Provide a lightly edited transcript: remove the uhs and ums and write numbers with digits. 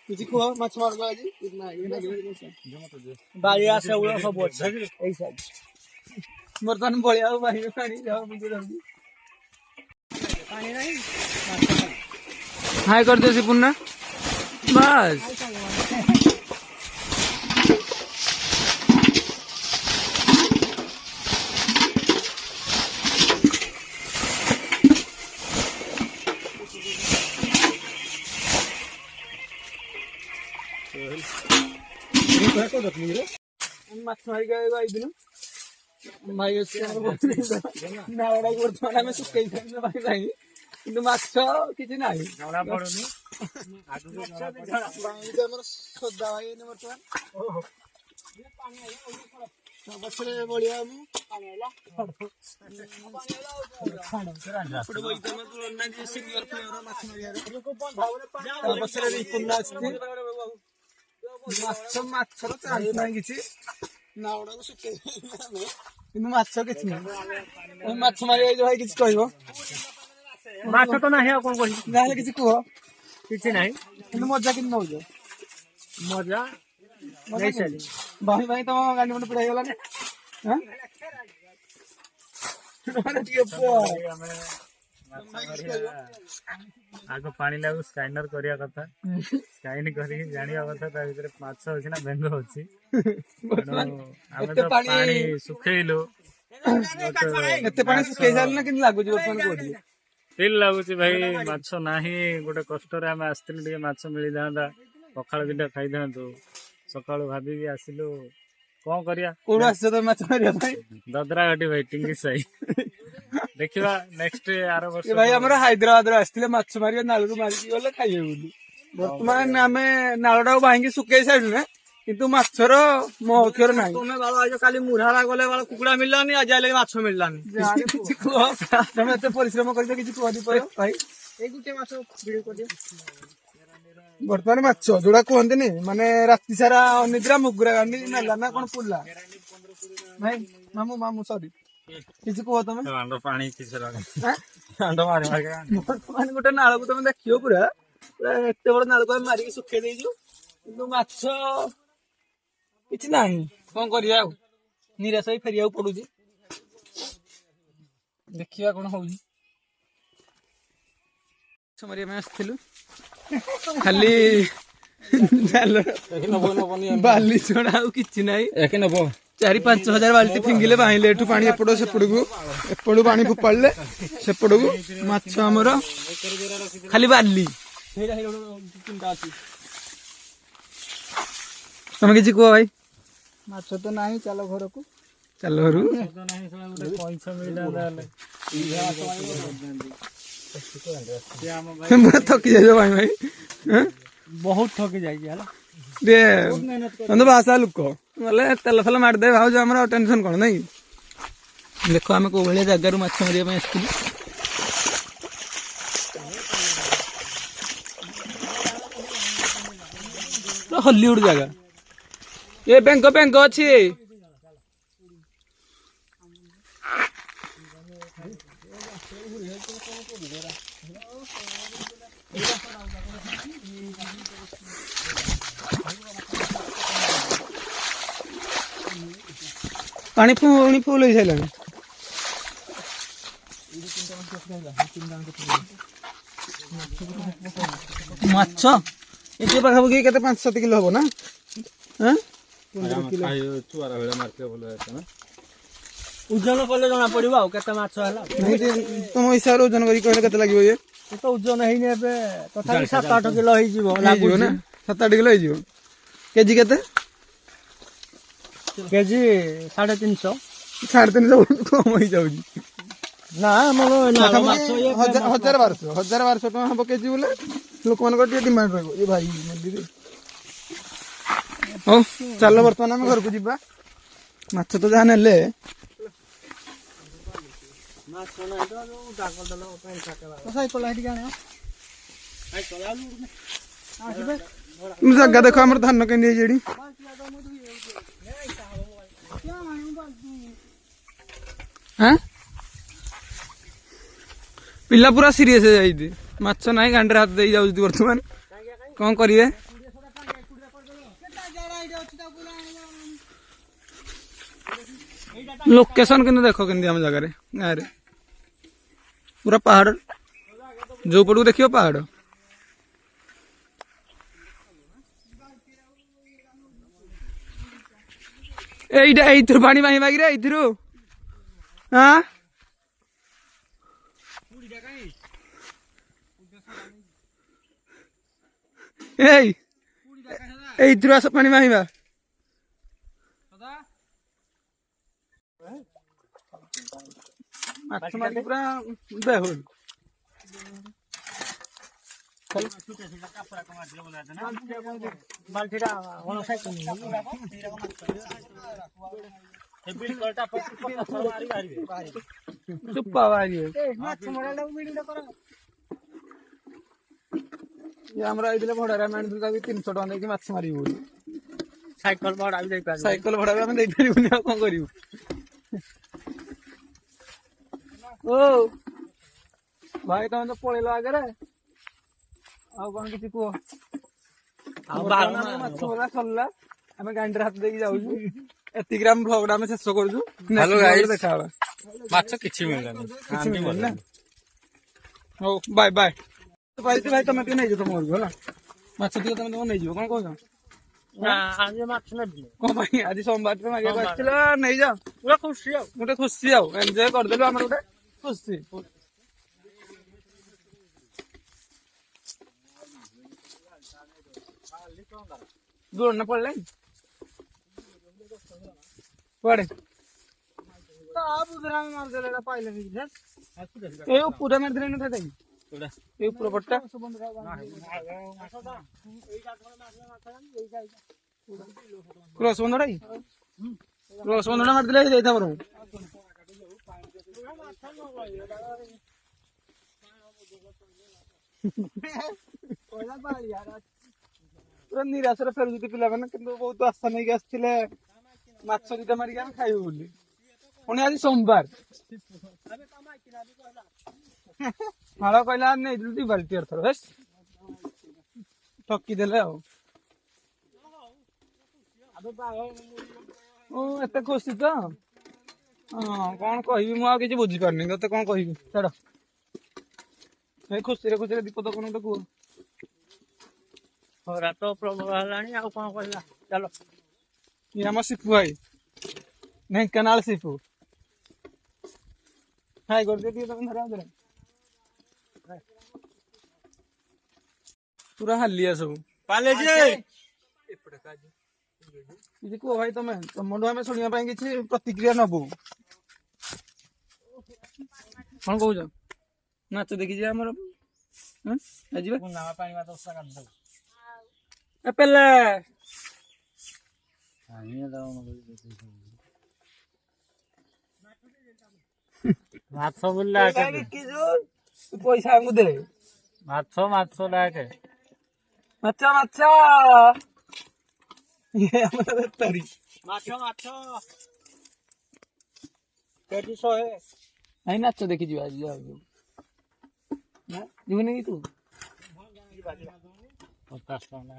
କିଛି କୁହ ମାଛ ମାର୍ଗ ଆଜି ବାଳିଆ ଶେଉଳ ସବୁ ଅଛି ଏଇ ସାଇଡ୍। ବର୍ତ୍ତମାନ ବଳିଆ ଆଉ ବାহিର ପାଣି ପାଣି ନାହିଁ ହାଇ କରିଦିଅ ସେ ପୁନା ବାସ୍। ମାଛ ମାରିକି ଆଇଥିଲୁ ଭାଇ ବର୍ତ୍ତମାନ ଆମେ ଶୁଖେଇଥାନ୍ତୁ ଭାଇ କିନ୍ତୁ ମାଛ କିଛି ନାହିଁ ଜଣା ପଡୁନି। ଆମର ସଦା ଭାଇ ବର୍ତ୍ତମାନ ପଛରେ ବଳିଆ ମାଛ ମାଛର ଚାନ୍ସ ନାହିଁ କିଛି ନାଉଡାକୁ ଶୁଖେଇ କିନ୍ତୁ ମାଛ କିଛି ନାହିଁ। ମାଛ ମାରିବା ଭାଇ କିଛି କହିବ? ମାଛ ତ ନାହିଁ ଆଉ କଣ କହିବି ଯାହେଲେ କିଛି କୁହ। କିଛି ନାହିଁ କିନ୍ତୁ ମଜା କେମିତି ନଉଛ? ମଜା ଭାଇ ଭାଇ ତମ ଗାଣ୍ଡି ମଣ୍ଡ ପିଢା ହେଇଗଲାନି ଆଗ ପାଣି ଲାଗୁ ସ୍କାଇନର କରିବା କଥା ସ୍କାଇନ କରିକି ଜାଣିବା କଥା ତା ଭିତରେ ମାଛ ଅଛି ନା ବେଙ୍ଗ ଅଛି। ଆମେ ତ ପାଣି ଶୁଖେଇଲୁ ଏତେ ପାଣି ଶୁଖେଇ ସାରିଲୁ ନା କେମିତି ଲାଗୁଛି ବର୍ତ୍ତମାନ କୋଉଠି ଫିଲ୍ ଲାଗୁଛି ଭାଇ ମାଛ ନାହିଁ। ଗୋଟେ କଷ୍ଟରେ ଆମେ ଆସିଥିଲୁ ଟିକେ ମାଛ ମିଳିଥାନ୍ତା ପଖାଳ ଦିଟା ଖାଇଥାନ୍ତୁ ସକାଳୁ ଭାବିକି ଆସିଲୁ କଣ କରିବା। କୋଉଠୁ ଆସିଛ ତମେ ମାଛ ମାରିବା ପାଇଁ? ଦଦ୍ରାଘାଟି ଭାଇ ଟିଙ୍ଗି ସାହି ଦେଖିବା ନେକ୍ସଟ ଆର ବର୍ଷ ଭାଇ ଆମର ହାଇଦ୍ରାବାଦରୁ ଆସିଥିଲେ ମାଛ ମାରିବା ନାଳରୁ ମାରିକି ଗଲେ ଖାଇବେ ବୋଲି। ବର୍ତ୍ତମାନ ଆମେ ନାଳଟାକୁ ଭାଙ୍ଗି ଶୁଖେଇ ସାରିଲୁ କିନ୍ତୁ ମାଛର ମହକ୍ଷର ନାହିଁ। ତମେ ବାଳ ଆଇଛ କାଲି ମୁଢାରା ଗଲେ ବାଳ କୁକୁଡା ମିଳିଲାନି ଆଜି ଆଇଲେ ମାଛ ମିଳିଲାନି। କିଛି କୁହ ତମେ ଏତେ ପରିଶ୍ରମ କରିଛ କିଛି କୁହ ଦୀପକ ଭାଇ। ଏଇ ଗୋଟେ ମାଛ ବର୍ତ୍ତମାନ ମାଛ ଯୋଉଟା କୁହନ୍ତିନି ମାନେ ରାତି ସାରା ଅନିଦ୍ରା ମୁଗୁରା ଗାଣ୍ଡି ନେଲା ନା କଣ ପୁଲା ଭାଇ ମାମୁ ମାମୁ ସରି କିଛି କୁହ ତମେ? ପାଣି ବର୍ତ୍ତମାନ ଗୋଟେ ନାଳକୁ ତମେ ଦେଖିବ ପୁରା ପୁରା ଏତେ ବଡ ନାଳକୁ ଆମେ ମାରିକି ଶୁଖେଇ ଦେଇଛୁ କିନ୍ତୁ ମାଛ କିଛି ନାହିଁ। କଣ କରିବା ଆଉ ନିରାଶ ହେଇ ଫେରିବାକୁ ପଡୁଛି। ଦେଖିବା କଣ ହଉଛି। ମାଛ ମାରିବା ପାଇଁ ଆସିଥିଲୁ ଖାଲି ବାଲି ଛଡା ଆଉ କିଛି ନାହିଁ। 4-5 ହଜାର ବାଲ୍ଟି ଫିଙ୍ଗିଲେ ବାହିଲେ ଏଠୁ ପାଣି ଏପଟ ସେପଟକୁ ଏପଟୁ ପାଣି ଫୋପାଡ଼ିଲେ ସେପଟକୁ ମାଛ ଆମର ଖାଲି ବାଲି। ତମେ କିଛି କୁହ ଭାଇ? ମାଛ ତ ନାହିଁ ଚାଲ ଘରକୁ ଚାଲ ଘରକୁ ଥକି ଯାଇଛ ଭାଇ ଭାଇ ବହୁତ ଥକି ଯାଇଛି ବାସା ଲୋକ ବୋଲେ ତେଲ ଫେଲ ମାରିଦେବେ ଭାବୁଛ ଆମର ଟେନସନ କଣ ନାଇଁ। ଦେଖ ଆମେ କୋଉ ଭଳିଆ ଜାଗାରୁ ମାଛ ମାରିବା ପାଇଁ ଆସିଥିଲୁ। ହଲିଉଡ ଜାଗା ଏ ବେଙ୍ଗ ବେଙ୍ଗ ଅଛି। ପାଣି ପୁଣି ଫୁଲ ହେଇସାରିଲାଣି। ମାଛ ଏଠି ପାଖାପାଖି କେତେ 5-7 କିଲୋ ହବ ନା? ଓଜନ କଲେ ଜଣା ପଡିବ ଆଉ କେତେ ମାଛ ହେଲା। ତମ ହିସାବରେ ଓଜନ କରିକି କହିଲେ କେତେ ଲାଗିବ? ଇଏ ତ ଓଜନ ହେଇନି ଏବେ ତଥାପି 7-8 କିଲୋ ହେଇଯିବ ନା 7-8 କିଲୋ ହେଇଯିବ। କେଜି କେତେ? କେଜି 350 କମ ହେଇଯାଉଛି ନା ଆମର 1,000-1,200 ଟଙ୍କା ହବ କେଜି ବୋଲେ ଲୋକମାନଙ୍କର ଟିକେ ଡିମାଣ୍ଡ ରହିବ। ଏ ଭାଇ ହଉ ଚାଲ ବର୍ତ୍ତମାନ ଆମେ ଘରକୁ ଯିବା। ମାଛ ତ ଯାହା ନେଲେ ଜାଗା ଦେଖ ଆମର ଧାନ କେମିତି ହେଇଛି ଏଠି। ପିଲା ପୁରା ସିରିୟସ୍ ହେଇଯାଇଛି ମାଛ ନାହିଁ ଗାଣ୍ଡରେ ହାତ ଦେଇ ଯାଉଛି ବର୍ତ୍ତମାନ କଣ କରିବେ ଲୋକେସନ କିନ୍ତୁ ଦେଖ କେମିତି ଆମ ଜାଗାରେ ଗାଁରେ ପୁରା ପାହାଡ ଯୋଉ ପଟକୁ ଦେଖିବ ପାହାଡ এইটা এইଥିରୁ ପାଣି ମାହି ମାଗିରେ এইଥିରୁ ହଁ ଏଇ এইଥିରୁ ଆସ ପାଣି ମାହିବା ମାଛ ମାରି ପୁରା ବେହୁଲ ଚୁପା ବାହାରିବେ ଆମର ଆଇଥିଲେ ଭଡାରେ ଆମେ ଆଣିଥିଲୁ ତାକୁ 300 ଟଙ୍କା ଦେଇକି ମାଛ ମାରିବୁ ବୋଲି ସାଇକେଲ ଭଡା ବି ଦେଇପାରିବୁ ସାଇକେଲ ଭଡା ବି ଆମେ ଦେଇପାରିବୁନି ଆଉ କଣ କରିବୁ ଓ ଭାଇ ତମେ ତ ପଳେଇଲ ଆଗରେ ଆଉ କଣ କିଛି କୁହ ମାଛ ଭଜା ସରିଲା ଆମେ ଗାଣ୍ଡିରେ ହାତ ଦେଇକି ଯାଉଛୁ ଏତିକି ଆମ ଭ୍ଲଗ ଟା ଆମେ ଶେଷ କରୁଛୁ ଦେଖା ହବା ମାଛ କିଛି ମିଳିଲାନି କିଛି ମିଳିଲାନି ନା ହଉ ବାଏ ବାଏ ଭାଇ ତମେ ଟିକେ ନେଇଯିବ ତମ ଘରକୁ ହେଲା ମାଛ ଟିକେ ତମେ ତମ ନେଇଯିବ କଣ କହୁଛ କଣ ପାଇଁ ଆଜି ସୋମବାର ମାରିବାକୁ ଆସିଥିଲ ନେଇଯାଅ ପୁରା ଖୁସି ଆଉ ଗୋଟେ ଖୁସି ଆଉ ଏନ୍ଜୟ କରିଦେଲୁ ଆମର ଗୋଟେ ଖୁସି ଦୂର ନା ପଡିଲେ କୁଆଡେ ଏ ପୁରା ମାରିଦେଲେ ନା ଥାଇ ଏ ଉପର ପଟଟା କ୍ରସ ବନ୍ଧଟା କି କ୍ରସ ବନ୍ଧଟା ମାରିଦେଲେ ହେଇଯାଇଥା ବରଂ ପୁରା ନିରାଶରେ ଫେରୁଛନ୍ତି ପିଲାମାନେ କିନ୍ତୁ ବହୁତ ଆଶା ନେଇକି ଆସିଥିଲେ ମାଛ ଦିଟା ମାରିକି ଆମେ ଖାଇବୁ ବୋଲି ପୁଣି ଆଜି ସୋମବାର ମାଳ କହିଲା ନେଇଥିଲୁ 2 ବାଲ୍ଟି ଅର୍ଥର ଠକିଦେଲେ ଆଉ ଓ ଏତେ ଖୁସି ତ ହଁ କଣ କହିବି ମୁଁ ଆଉ କିଛି ବୁଝିପାରୁନି ତତେ କଣ କହିବି ଛାଡ ଏ ଖୁସିରେ ଦୀପଦ କଣ ଗୋଟେ କୁହ ଖରା ତ ପ୍ରବଳ ହେଲାଣି ଆଉ କଣ କହିବା ଚାଲ ଇଏ ଆମ ଶିପୁ ଭାଇ ଢେଙ୍କାନାଳ ଶିପୁ ହାଇ କରିଦିଅ ଟିକେ ତମେ ଧରା ପୁରା ହାଲିଆ ସବୁ କିଛି କୁହ ଭାଇ ତମଠୁ ଆମେ ଶୁଣିବା ପାଇଁ କିଛି ପ୍ରତିକ୍ରିୟା ନବୁ କଣ କହୁଛ ନାଚ ଦେଖି ଯିବା ଆମର ଯିବା ଏପେଲେ ମାଛ ବୁଲିଲା ପଇସା ଆମକୁ ଦେ ମାଛ ଡାକେ ମାଛ ଭାଇ ନାଚ ଦେଖି ଯିବା ଯିବୁନି କି ତୁ 50 ଟଙ୍କା